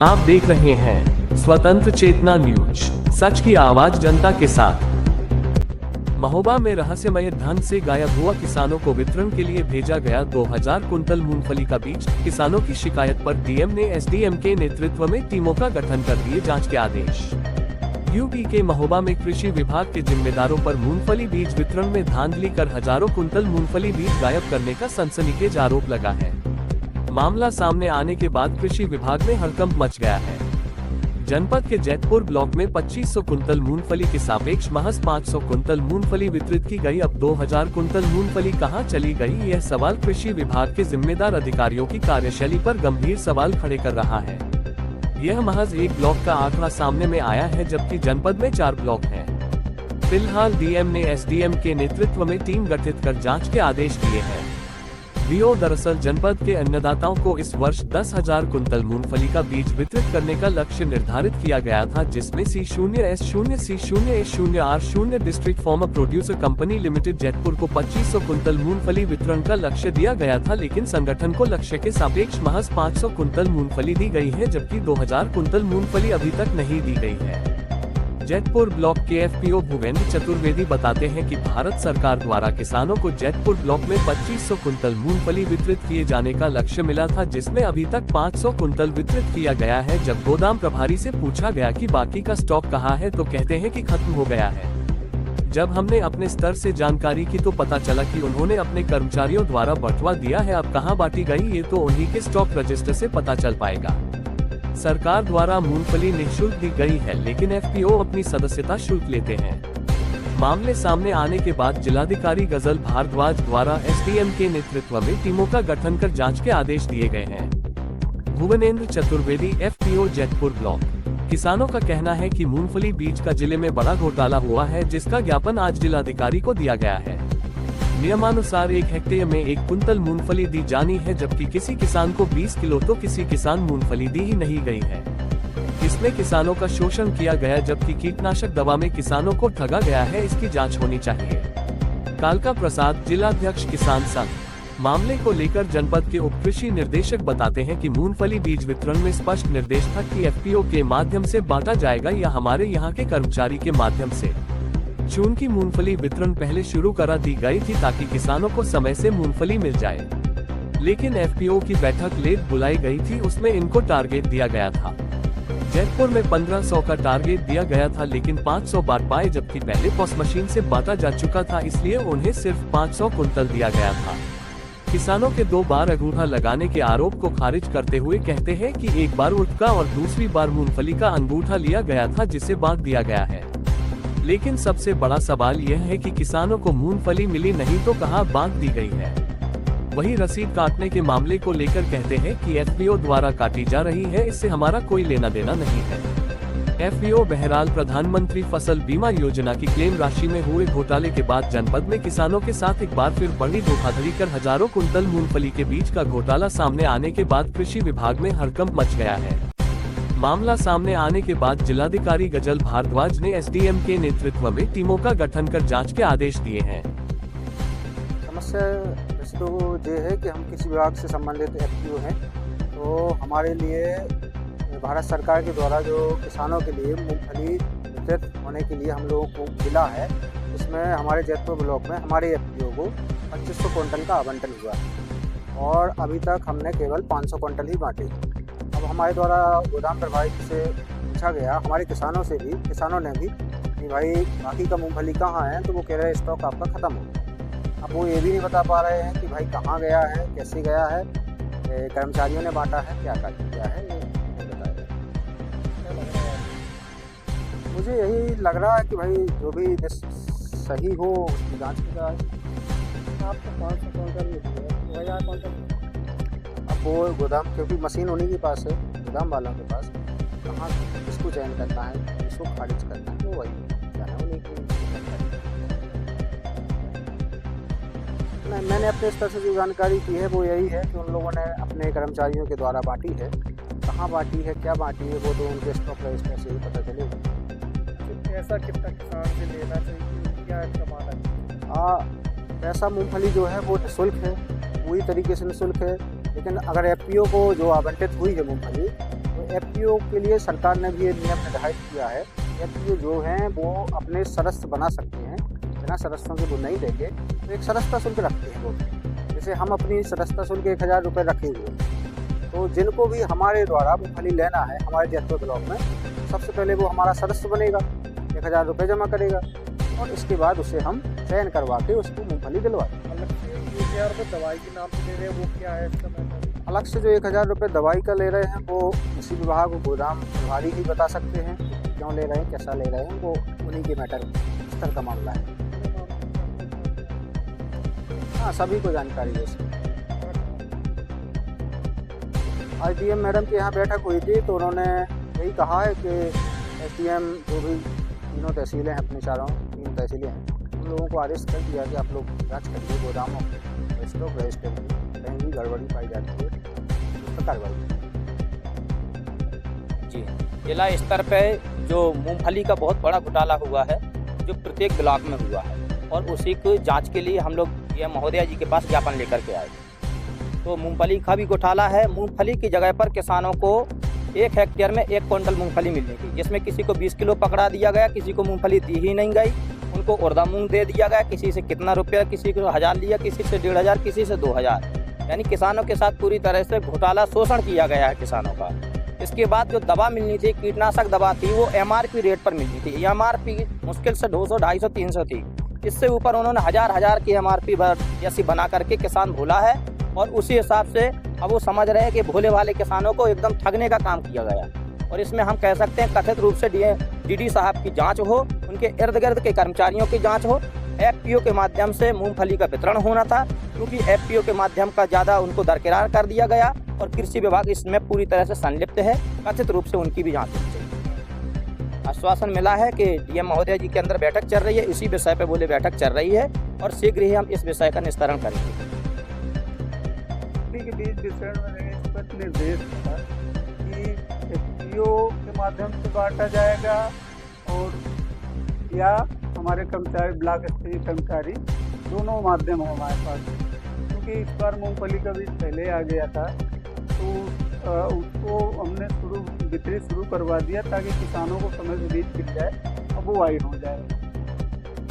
आप देख रहे हैं स्वतंत्र चेतना न्यूज, सच की आवाज जनता के साथ। महोबा में रहस्यमय ढंग से गायब हुआ किसानों को वितरण के लिए भेजा गया 2000 कुंतल मूंगफली का बीज। किसानों की शिकायत पर डीएम ने एसडीएम के नेतृत्व में टीमों का गठन कर दिए जांच के आदेश। यूपी के महोबा में कृषि विभाग के जिम्मेदारों पर मूंगफली बीज वितरण में धांधली कर हजारों कुंतल मूंगफली बीज गायब करने का सनसनीखेज आरोप लगा है। मामला सामने आने के बाद कृषि विभाग में हड़कंप मच गया है। जनपद के जैतपुर ब्लॉक में 2500 कुंतल मूंगफली के सापेक्ष महज 500 कुंतल मूंगफली वितरित की गई। अब 2000 कुंतल मूंगफली कहां चली गई, यह सवाल कृषि विभाग के जिम्मेदार अधिकारियों की कार्यशैली पर गंभीर सवाल खड़े कर रहा है। यह महज एक ब्लॉक का आंकड़ा सामने में आया है, जबकि जनपद में 4 ब्लॉक हैं। फिलहाल डीएम ने एसडीएम के नेतृत्व में टीम गठित कर जाँच के आदेश दिए हैं। दरअसल जनपद के अन्नदाताओं को इस वर्ष 10,000 कुंतल मूंगफली का बीज वितरित करने का लक्ष्य निर्धारित किया गया था, जिसमें C0, S0, C0, A0, R0 district farmer producer company limited Jaitpur को 2500 कुंतल मूंगफली वितरण का लक्ष्य दिया गया था, लेकिन संगठन को लक्ष्य के सापेक्ष महज 500 कुंतल मूंगफली दी गई है, जबकि 2000 कुंतल मूंगफली अभी तक नहीं दी गई है। जैतपुर ब्लॉक के एफपीओ भूपेंद्र चतुर्वेदी बताते हैं कि भारत सरकार द्वारा किसानों को जैतपुर ब्लॉक में 2500 कुंतल मूंगफली वितरित किए जाने का लक्ष्य मिला था, जिसमें अभी तक 500 कुंतल वितरित किया गया है। जब गोदाम प्रभारी से पूछा गया कि बाकी का स्टॉक कहाँ है, तो कहते हैं कि खत्म हो गया है। जब हमने अपने स्तर से जानकारी की तो पता चला कि उन्होंने अपने कर्मचारियों द्वारा बंटवा दिया है। अब कहाँ बांटी गई, ये तो उन्हीं के स्टॉक रजिस्टर से पता चल पाएगा। सरकार द्वारा मूंगफली निःशुल्क दी गई है, लेकिन एफपीओ अपनी सदस्यता शुल्क लेते हैं। मामले सामने आने के बाद जिलाधिकारी गजल भारद्वाज द्वारा एसडीएम के नेतृत्व में टीमों का गठन कर जांच के आदेश दिए गए हैं। Bhupendra Chaturvedi, FPO Jaitpur block. किसानों का कहना है कि मूंगफली बीज का जिले में बड़ा घोटाला हुआ है, जिसका ज्ञापन आज जिलाधिकारी को दिया गया है। नियमानुसार 1 हेक्टेयर में 1 कुंतल मूंगफली दी जानी है, जबकि किसी किसान को 20 किलो तो किसी किसान मूंगफली दी ही नहीं गई है। इसमें किसानों का शोषण किया गया, जबकि कीटनाशक दवा में किसानों को ठगा गया है। इसकी जांच होनी चाहिए। कालका प्रसाद, जिलाध्यक्ष किसान संघ। मामले को लेकर जनपद के उप कृषि निर्देशक बताते हैं कि मूंगफली बीज वितरण में स्पष्ट निर्देश था कि एफपीओ के माध्यम से बांटा जाएगा या हमारे यहाँ के कर्मचारी के माध्यम से। जून की मूंगफली वितरण पहले शुरू करा दी गई थी, ताकि किसानों को समय से मूंगफली मिल जाए, लेकिन एफपीओ की बैठक लेट बुलाई गई थी, उसमें इनको टारगेट दिया गया था। जैतपुर में 1500 का टारगेट दिया गया था, लेकिन 500 बांट पाए, जबकि पहले पॉस मशीन से बांटा जा चुका था, इसलिए उन्हें सिर्फ 500 कुंतल दिया गया था। किसानों के 2 बार अंगूठा लगाने के आरोप को खारिज करते हुए कहते हैं कि एक बार उर्द का और दूसरी बार मूंगफली का अंगूठा लिया गया था, जिसे बांट दिया गया है। लेकिन सबसे बड़ा सवाल यह है कि किसानों को मूंगफली मिली नहीं तो कहां बांट दी गई है। वही रसीद काटने के मामले को लेकर कहते हैं कि एफपीओ द्वारा काटी जा रही है, इससे हमारा कोई लेना देना नहीं है। एफपीओ बहरहाल प्रधानमंत्री फसल बीमा योजना की क्लेम राशि में हुए घोटाले के बाद जनपद में किसानों के साथ एक बार फिर बड़ी धोखाधड़ी कर हजारों कुंतल मूंगफली के बीज का घोटाला सामने आने के बाद कृषि विभाग में हड़कंप मच गया है। मामला सामने आने के बाद जिलाधिकारी गजल भारद्वाज ने एसडीएम के नेतृत्व में टीमों का गठन कर जांच के आदेश दिए हैं। समस्या वैसे तो ये है कि हम किसी विभाग से संबंधित एफपीओ हैं, तो हमारे लिए भारत सरकार के द्वारा जो किसानों के लिए मूंगफली वितरित होने के लिए हम लोगों को मिला है, उसमें हमारे जैतपुर ब्लॉक में हमारे एफपीओ को 2500 कुंटल का आवंटन हुआ है और अभी तक हमने केवल 500 कुंटल ही बांटे। अब हमारे द्वारा गोदाम प्रभारी से पूछा गया, हमारे किसानों से भी, किसानों ने भी कि भाई बाकी का मूंगफली कहाँ है, तो वो कह रहे हैं स्टॉक आपका ख़त्म हो गया। अब वो ये भी नहीं बता पा रहे हैं कि भाई कहाँ गया है, कैसे गया है, कर्मचारियों ने बांटा है, क्या किया है, ये नहीं बताया। मुझे यही लग रहा है कि भाई जो भी सही हो उसकी जाँच की जाए। आपको 500 कुंटल दिया, 2000 कुंटल अब वो गोदाम, क्योंकि मशीन उन्हीं के पास है, गोदाम वालों के पास, कहाँ किसको चयन करना है, किसको खारिज करना है, तो वही जाना उन्हीं की। मैंने अपने स्तर से जो जानकारी की है वो यही है कि उन लोगों ने अपने कर्मचारियों के द्वारा बांटी है। कहाँ बांटी है, क्या बांटी है, वो तो उनके स्टॉक रजिस्टर से ही पता चलेगा। पैसा कितना किसान से लेना चाहिए, क्या कमाना चाहिए? पैसा मूंगफली जो है वो निःशुल्क है, पूरी तरीके से निःशुल्क है, लेकिन अगर एफपीओ को जो आवंटित हुई है मूंगफली, तो एफपीओ के लिए सरकार ने भी ये नियम निर्धारित किया है। एफपीओ जो हैं वो अपने सदस्य बना सकते हैं, बिना सदस्यों के वो नहीं देंगे, तो एक सदस्यता शुल्क रखते हैं वो। जैसे हम अपनी सदस्यता शुल्क 1000 रुपये रखे हुए हैं, तो जिनको भी हमारे द्वारा मूँगफली लेना है हमारे जैतपुर ब्लॉक में, सबसे पहले वो हमारा सदस्य बनेगा, 1000 रुपये जमा करेगा और इसके बाद उसे हम चयन करवा के उसको मूँगफली दिलवाते हैं। अलग से 1000 रुपये दवाई के नाम पे दे रहे हैं, वो क्या है इसका मतलब? अलग से जो 1000 रुपये दवाई का ले रहे हैं वो कृषि विभाग गोदाम प्रभारी ही बता सकते हैं, क्यों ले रहे हैं, कैसा ले रहे हैं, वो उन्हीं के मैटर स्तर का मामला है। हाँ, सभी को जानकारी है इसकी। आज डीएम मैडम के यहाँ बैठक हुई थी तो उन्होंने यही कहा है कि एसडीएम जो भी तीनों तहसीलें हैं, अपने 3 तहसीलें हैं, उन लोगों को आदेश कर दिया कि आप लोग जाँच करिए गोदामों में, स्टॉक रजिस्टर में कहीं भी गड़बड़ी पाई जाती है उस पर कार्रवाई। जी, जिला स्तर पे जो मूंगफली का बहुत बड़ा घोटाला हुआ है, जो प्रत्येक ब्लॉक में हुआ है, और उसी की जांच के लिए हम लोग ये महोदया जी के पास ज्ञापन लेकर के आए। तो मूंगफली का भी घोटाला है। मूंगफली की जगह पर किसानों को 1 हेक्टेयर में 1 क्विंटल मूंगफली मिलनी थी, जिसमें किसी को 20 किलो पकड़ा दिया गया, किसी को मूंगफली दी ही नहीं गई, उनको उर्दा मूंग दे दिया गया, किसी से कितना रुपया, किसी को 1000 लिया, किसी से 1500, किसी से 2000। यानी किसानों के साथ पूरी तरह से घोटाला, शोषण किया गया है किसानों का। इसके बाद जो दवा मिलनी थी, कीटनाशक दवा थी, वो एमआरपी रेट पर मिलनी थी। एमआरपी मुश्किल से 200, 250, 300 थी। इससे ऊपर उन्होंने हजार की एमआरपी जैसी बना करके किसान भोला है, और उसी हिसाब से अब वो समझ रहे हैं कि भोले वाले किसानों को एकदम ठगने का काम किया गया। और इसमें हम कह सकते हैं कथित रूप से डीडी साहब की जाँच हो, उनके इर्द गिर्द के कर्मचारियों की जाँच हो। एफपीओ के माध्यम से मूंगफली का वितरण होना था, क्योंकि एफपीओ के माध्यम का ज़्यादा उनको दरकिरार कर दिया गया, और कृषि विभाग इसमें पूरी तरह से संलिप्त है। कथित रूप से उनकी भी जांच होनी चाहिए। आश्वासन मिला है कि डीएम महोदया जी के अंदर बैठक चल रही है, इसी विषय पर बोले बैठक चल रही है, और शीघ्र ही हम इस विषय का निस्तारण करेंगे। के बीच विषय में स्पष्ट निर्देश था कि एफपीओ के माध्यम से बांटा जाएगा, और या हमारे कर्मचारी, ब्लॉक स्तरीय कर्मचारी, दोनों माध्यम है हमारे पास। क्योंकि इस बार मूंगफली का बीज पहले आ गया था, तो उसको हमने वितरित शुरू करवा दिया ताकि किसानों को समय से बीज मिल जाए, अब वो वाइड हो जाए।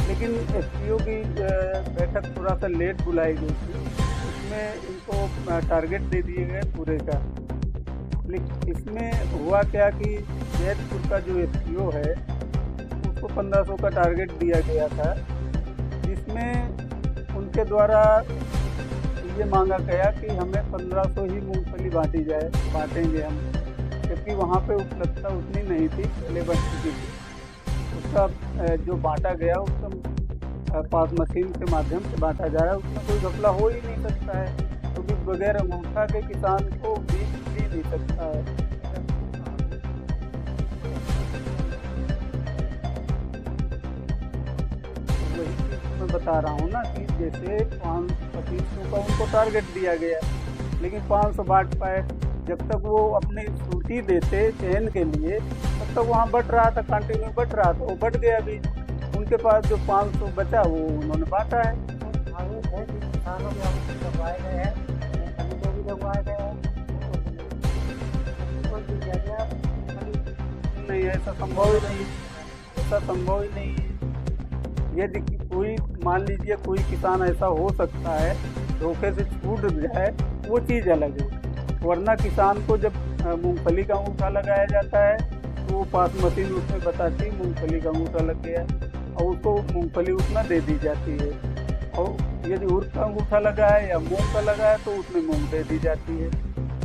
लेकिन एफपीओ की बैठक थोड़ा सा लेट बुलाई गई थी, उसमें इनको टारगेट दे दिए गए पूरे का। लेकिन इसमें हुआ क्या कि जैतपुर का जो एफपीओ है उसको 1500 का टारगेट दिया गया था, जिसमें उनके द्वारा ये मांगा गया कि हमें 1500 ही मूंगफली बांटेंगे हम, जबकि वहाँ पे उपलब्धता उतनी नहीं थी, पहले बन चुकी थी। उसका जो बांटा गया उसका पास मशीन के माध्यम से बांटा जा रहा है, उसमें कोई घपला हो ही नहीं सकता है, क्योंकि बगैर अंगूठा के किसान को बीज भी नहीं सकता है। मैं बता रहा हूँ ना कि जैसे 525 का उनको टारगेट दिया गया, लेकिन 500 बांट पाए। जब तक वो अपनी सूची देते चयन के लिए, तब तक वहाँ बट रहा था, कंटिन्यू बट रहा था, वो बट गया भी। उनके पास जो 500 बचा वो उन्होंने बांटा है। नहीं, ऐसा संभव ही नहीं, ऐसा संभव ही नहीं है। यदि कोई मान लीजिए कोई किसान ऐसा हो सकता है धोखे से छूट जाए, वो चीज़ अलग है, वरना किसान को जब मूंगफली का अंगूठा लगाया जाता है तो वो पास मशीन उसमें बताती मूंगफली का अंगूठा लग गया, और उसको मूंगफली उतना दे दी जाती है। और यदि उर्द का अंगूठा लगा है या मूंग का लगा है तो उसमें मूंग दे दी जाती है।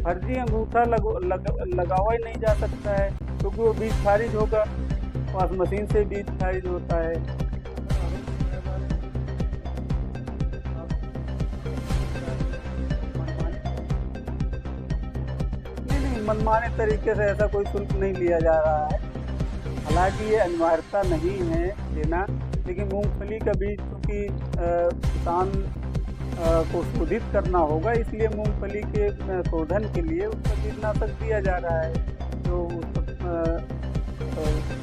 फर्जी अंगूठा लगावा ही नहीं जा सकता है, क्योंकि वो बीज खारिज होगा, पास मशीन से बीज खारिज होता है। मनमाने तरीके से ऐसा कोई शुल्क नहीं लिया जा रहा है। हालांकि ये अनिवार्यता नहीं है देना, लेकिन मूंगफली का बीज चूँकि किसान को शोधित करना होगा, इसलिए मूंगफली के शोधन के लिए उसका कीटनाशक दिया जा रहा है, जो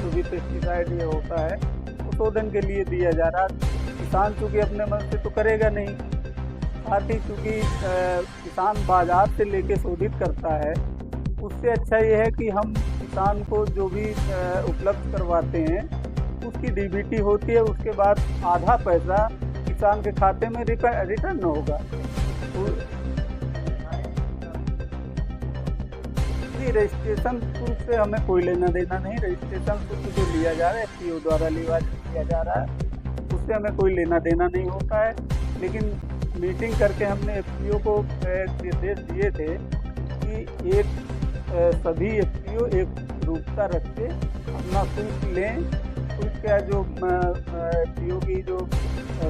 भी पेस्टिसाइड ये होता है वो शोधन के लिए दिया जा रहा है। किसान चूँकि अपने मन से तो करेगा नहीं, साथ ही चूँकि किसान बाजार से लेके शोधित करता है, उससे अच्छा ये है कि हम किसान को जो भी उपलब्ध करवाते हैं उसकी डीबीटी होती है, उसके बाद आधा पैसा किसान के खाते में रिटर्न होगा। रजिस्ट्रेशन शुल्क से हमें कोई लेना देना नहीं। रजिस्ट्रेशन शुल्क जो लिया जा रहा है एफपीओ द्वारा लिया जा रहा है उससे हमें कोई लेना देना नहीं होता है। लेकिन मीटिंग करके हमने एफपीओ को निर्देश दिए थे कि सभी एफपीओ एक रूपता रख के अपना शुल्क लें। शुल्क का जो एफपीओ की जो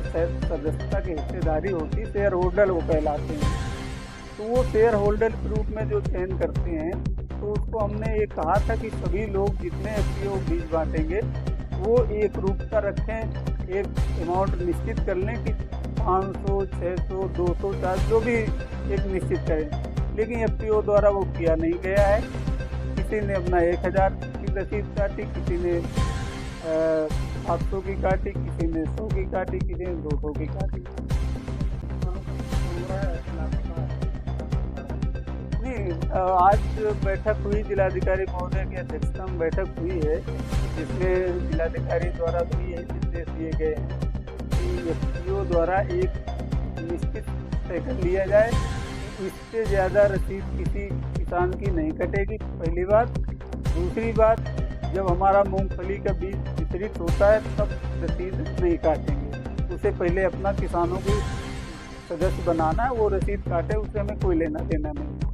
सदस्यता की हिस्सेदारी होती है शेयर होल्डर वो कहलाते हैं, तो वो शेयर होल्डर के रूप में जो चयन करते हैं तो उसको हमने ये कहा था कि सभी लोग जितने एफपीओ बीज बांटेंगे वो एक रूपता रखें, एक अमाउंट निश्चित कर लें कि 500, 600, 200, 400 जो भी एक निश्चित करें। लेकिन एफपीओ द्वारा वो किया नहीं गया है। किसी ने अपना 1000 की रसीद काटी, किसी ने 700 की काटी, किसी ने 100 की काटी, किसी ने 200 की काटी। नहीं, आज बैठक हुई जिलाधिकारी महोदय की अध्यक्षता में बैठक हुई है, जिसमें जिलाधिकारी द्वारा भी यही निर्देश दिए गए हैं कि एफपीओ द्वारा एक निश्चित तय कर लिया जाए, इससे ज़्यादा रसीद किसी किसान की नहीं कटेगी, पहली बात। दूसरी बात, जब हमारा मूंगफली का बीज वितरित होता है तब रसीद नहीं काटेंगे, उससे पहले अपना किसानों की सदस्य बनाना है, वो रसीद काटे, उससे हमें कोई लेना देना नहीं।